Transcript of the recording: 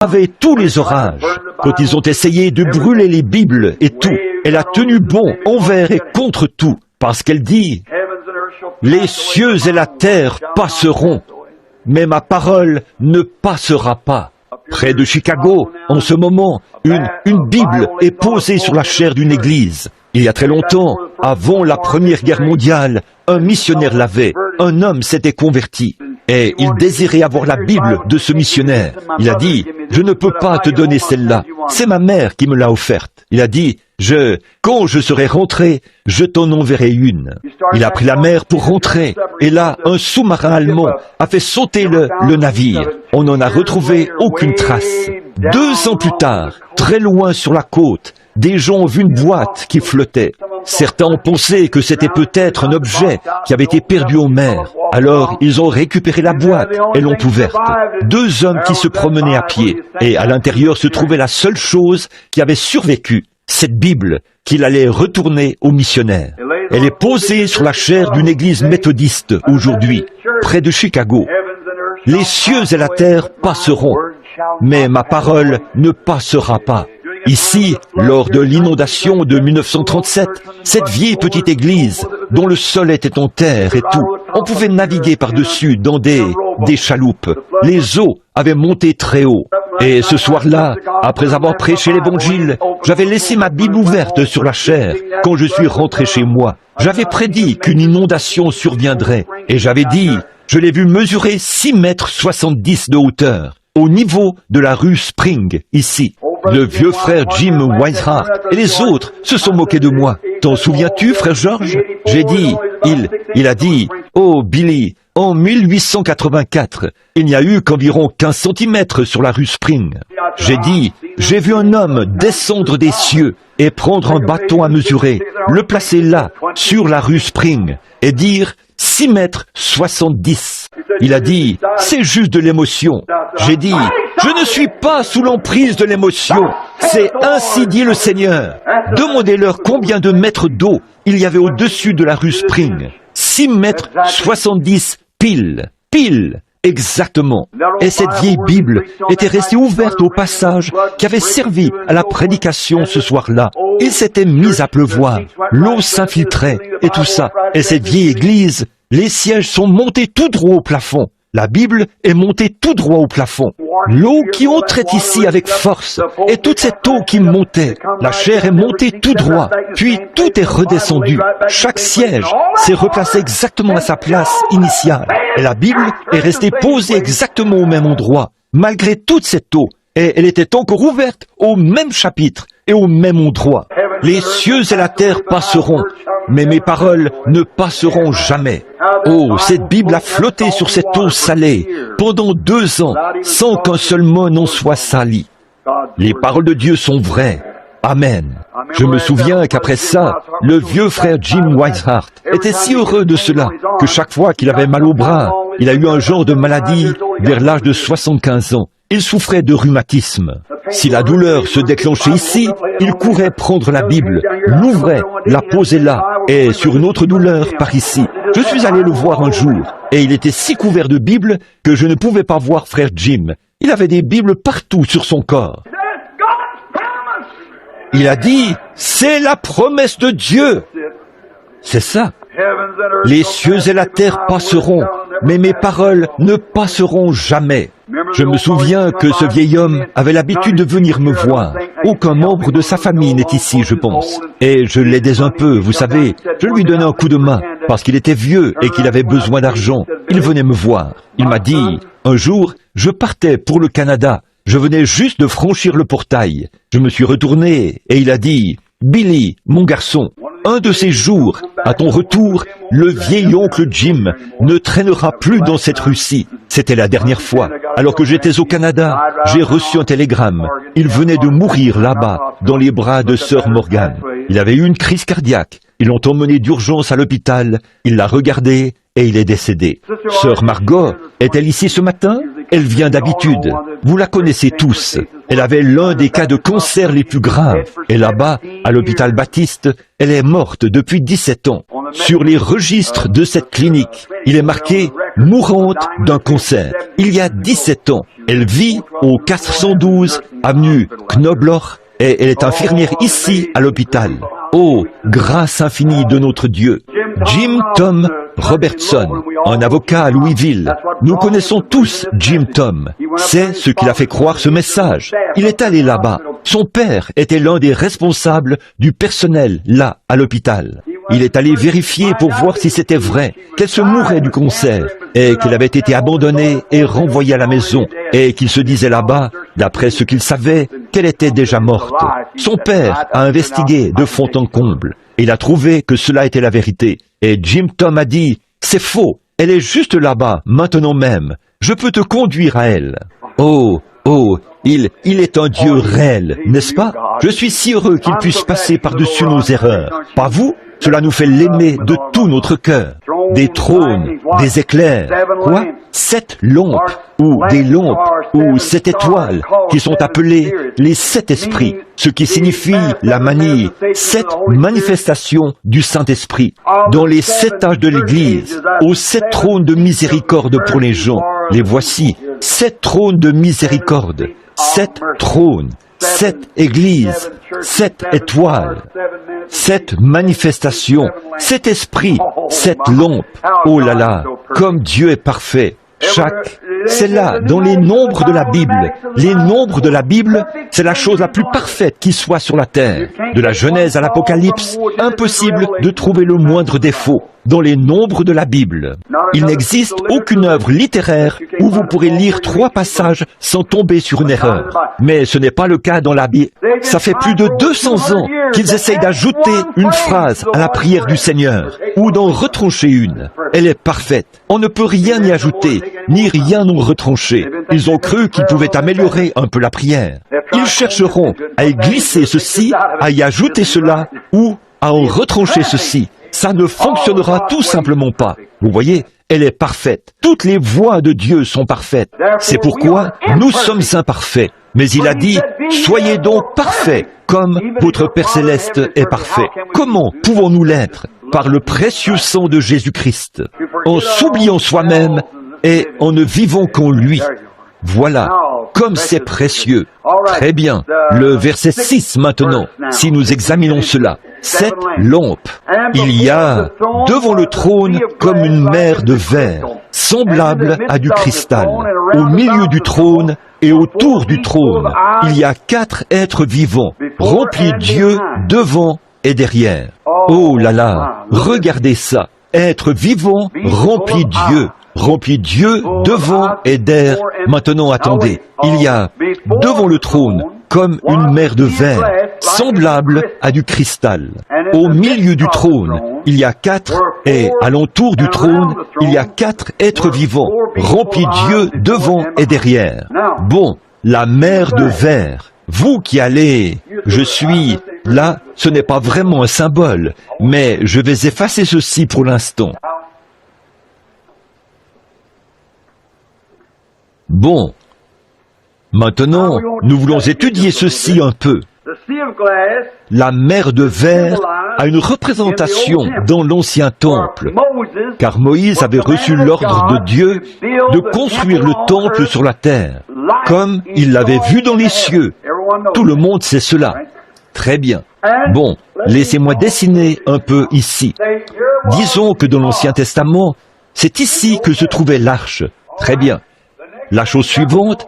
avec tous les orages. Quand ils ont essayé de brûler les Bibles et tout, elle a tenu bon envers et contre tout, parce qu'elle dit, « Les cieux et la terre passeront, mais ma parole ne passera pas. » Près de Chicago, en ce moment, une Bible est posée sur la chaire d'une église. Il y a très longtemps, avant la Première Guerre mondiale, un missionnaire l'avait. Un homme s'était converti. Et il désirait avoir la Bible de ce missionnaire. Il a dit, « Je ne peux pas te donner celle-là. C'est ma mère qui me l'a offerte. » Il a dit, « Quand je serai rentré, je t'en enverrai une. » Il a pris la mer pour rentrer. Et là, un sous-marin allemand a fait sauter le navire. On n'en a retrouvé aucune trace. 2 ans plus tard, très loin sur la côte, des gens ont vu une boîte qui flottait. Certains ont pensé que c'était peut-être un objet qui avait été perdu en mer. Alors, ils ont récupéré la boîte et l'ont ouverte. 2 hommes qui se promenaient à pied. Et à l'intérieur se trouvait la seule chose qui avait survécu, cette Bible qu'il allait retourner aux missionnaires. Elle est posée sur la chaire d'une église méthodiste aujourd'hui, près de Chicago. Les cieux et la terre passeront, mais ma parole ne passera pas. Ici, lors de l'inondation de 1937, cette vieille petite église, dont le sol était en terre et tout, on pouvait naviguer par-dessus dans des chaloupes. Les eaux avaient monté très haut. Et ce soir-là, après avoir prêché l'Évangile, j'avais laissé ma Bible ouverte sur la chaire quand je suis rentré chez moi. J'avais prédit qu'une inondation surviendrait. Et j'avais dit, je l'ai vu mesurer 6,70 mètres de hauteur, au niveau de la rue Spring, ici. Le vieux frère Jim Weishart et les autres se sont moqués de moi. T'en souviens-tu, frère George? J'ai dit, il a dit, oh Billy, en 1884, il n'y a eu qu'environ 15 cm sur la rue Spring. J'ai dit, j'ai vu un homme descendre des cieux et prendre un bâton à mesurer, le placer là, sur la rue Spring, et dire 6,70 mètres. Il a dit, c'est juste de l'émotion. J'ai dit, je ne suis pas sous l'emprise de l'émotion. C'est ainsi dit le Seigneur. Demandez-leur combien de mètres d'eau il y avait au-dessus de la rue Spring. 6,70 mètres pile, exactement. Et cette vieille Bible était restée ouverte au passage qui avait servi à la prédication ce soir-là. Il s'était mis à pleuvoir, l'eau s'infiltrait et tout ça. Et cette vieille église, les sièges sont montés tout droit au plafond. La Bible est montée tout droit au plafond. L'eau qui entrait ici avec force, et toute cette eau qui montait, la chair est montée tout droit, puis tout est redescendu. Chaque siège s'est replacé exactement à sa place initiale, et la Bible est restée posée exactement au même endroit, malgré toute cette eau, et elle était encore ouverte au même chapitre et au même endroit. Les cieux et la terre passeront, mais mes paroles ne passeront jamais. Oh, cette Bible a flotté sur cette eau salée pendant 2 ans, sans qu'un seul mot n'en soit sali. Les paroles de Dieu sont vraies. Amen. Je me souviens qu'après ça, le vieux frère Jim Weishart était si heureux de cela que chaque fois qu'il avait mal au bras, il a eu un genre de maladie vers l'âge de 75 ans. Il souffrait de rhumatisme. Si la douleur se déclenchait ici, il courait prendre la Bible, l'ouvrait, la posait là, et sur une autre douleur par ici. Je suis allé le voir un jour, et il était si couvert de Bibles que je ne pouvais pas voir frère Jim. Il avait des Bibles partout sur son corps. Il a dit, c'est la promesse de Dieu. C'est ça. Les cieux et la terre passeront, mais mes paroles ne passeront jamais. Je me souviens que ce vieil homme avait l'habitude de venir me voir. Aucun membre de sa famille n'est ici, je pense. Et je l'aidais un peu, vous savez. Je lui donnais un coup de main, parce qu'il était vieux et qu'il avait besoin d'argent. Il venait me voir. Il m'a dit, un jour, je partais pour le Canada. Je venais juste de franchir le portail. Je me suis retourné et il a dit, Billy, mon garçon, un de ces jours, à ton retour, le vieil oncle Jim ne traînera plus dans cette rue-ci. C'était la dernière fois. Alors que j'étais au Canada, j'ai reçu un télégramme. Il venait de mourir là-bas, dans les bras de Sœur Morgan. Il avait eu une crise cardiaque. Ils l'ont emmené d'urgence à l'hôpital. Il l'a regardé et il est décédé. Sœur Margot est-elle ici ce matin? Elle vient d'habitude. Vous la connaissez tous. Elle avait l'un des cas de cancer les plus graves. Et là-bas, à l'hôpital Baptiste, elle est morte depuis 17 ans. sur les registres de cette clinique. Il est marqué « mourante d'un cancer ». Il y a 17 ans, elle vit au 412 avenue Knobloch et elle est infirmière ici à l'hôpital. Oh, grâce infinie de notre Dieu. Jim Tom Robertson, un avocat à Louisville. Nous connaissons tous Jim Tom. C'est ce qui l'a fait croire ce message. Il est allé là-bas. Son père était l'un des responsables du personnel là, à l'hôpital. Il est allé vérifier pour voir si c'était vrai, qu'elle se mourait du cancer, et qu'elle avait été abandonnée et renvoyée à la maison, et qu'il se disait là-bas, d'après ce qu'il savait, qu'elle était déjà morte. Son père a investigué de fond en comble. Il a trouvé que cela était la vérité. Et Jim Tom a dit, « C'est faux, elle est juste là-bas, maintenant même. Je peux te conduire à elle. » Oh, oh, il est un Dieu réel, n'est-ce pas? Je suis si heureux qu'il puisse passer par-dessus nos erreurs. Pas vous? Cela nous fait l'aimer de tout notre cœur. Des trônes, des éclairs, quoi? 7 lampes, ou des lampes, ou 7 étoiles, qui sont appelées les 7 esprits, ce qui signifie la manie, 7 manifestations du Saint-Esprit. Dans les 7 âges de l'Église, aux 7 trônes de miséricorde pour les gens, les voici, 7 trônes de miséricorde, 7 trônes, 7 églises, 7 étoiles, 7 manifestations, 7 esprits, 7 lampes. Oh là là, comme Dieu est parfait. C'est là, dans les nombres de la Bible. Les nombres de la Bible, c'est la chose la plus parfaite qui soit sur la terre. De la Genèse à l'Apocalypse, impossible de trouver le moindre défaut dans les nombres de la Bible. Il n'existe aucune œuvre littéraire où vous pourrez lire 3 passages sans tomber sur une erreur. Mais ce n'est pas le cas dans la Bible. Ça fait plus de 200 ans qu'ils essayent d'ajouter une phrase à la prière du Seigneur, ou d'en retrancher une. Elle est parfaite. On ne peut rien y ajouter, ni rien en retrancher. Ils ont cru qu'ils pouvaient améliorer un peu la prière. Ils chercheront à y glisser ceci, à y ajouter cela, ou à en retrancher ceci. Ça ne fonctionnera tout simplement pas. Vous voyez, elle est parfaite. Toutes les voies de Dieu sont parfaites. C'est pourquoi nous sommes imparfaits. Mais il a dit, soyez donc parfaits, comme votre Père Céleste est parfait. Comment pouvons-nous l'être? Par le précieux sang de Jésus-Christ, en s'oubliant soi-même et en ne vivant qu'en lui. Voilà, comme c'est précieux. Très bien. Le verset 6 maintenant, si nous examinons cela. 7 lampes. Il y a devant le trône comme une mer de verre, semblable à du cristal. Au milieu du trône et autour du trône, il y a 4 êtres vivants, remplis Dieu devant et derrière. Oh là là, regardez ça. Êtres vivants, remplis Dieu devant et derrière. Maintenant, attendez, il y a devant le trône comme une mer de verre, semblable à du cristal. Au milieu du trône, il y a 4, et alentour du trône, il y a 4 êtres vivants, remplis Dieu devant et derrière. Bon, la mer de verre, vous qui allez, je suis là, ce n'est pas vraiment un symbole, mais je vais effacer ceci pour l'instant. Bon, maintenant, nous voulons étudier ceci un peu. La mer de verre a une représentation dans l'Ancien Temple, car Moïse avait reçu l'ordre de Dieu de construire le temple sur la terre, comme il l'avait vu dans les cieux. Tout le monde sait cela. Très bien. Bon, laissez-moi dessiner un peu ici. Disons que dans l'Ancien Testament, c'est ici que se trouvait l'arche. Très bien. La chose suivante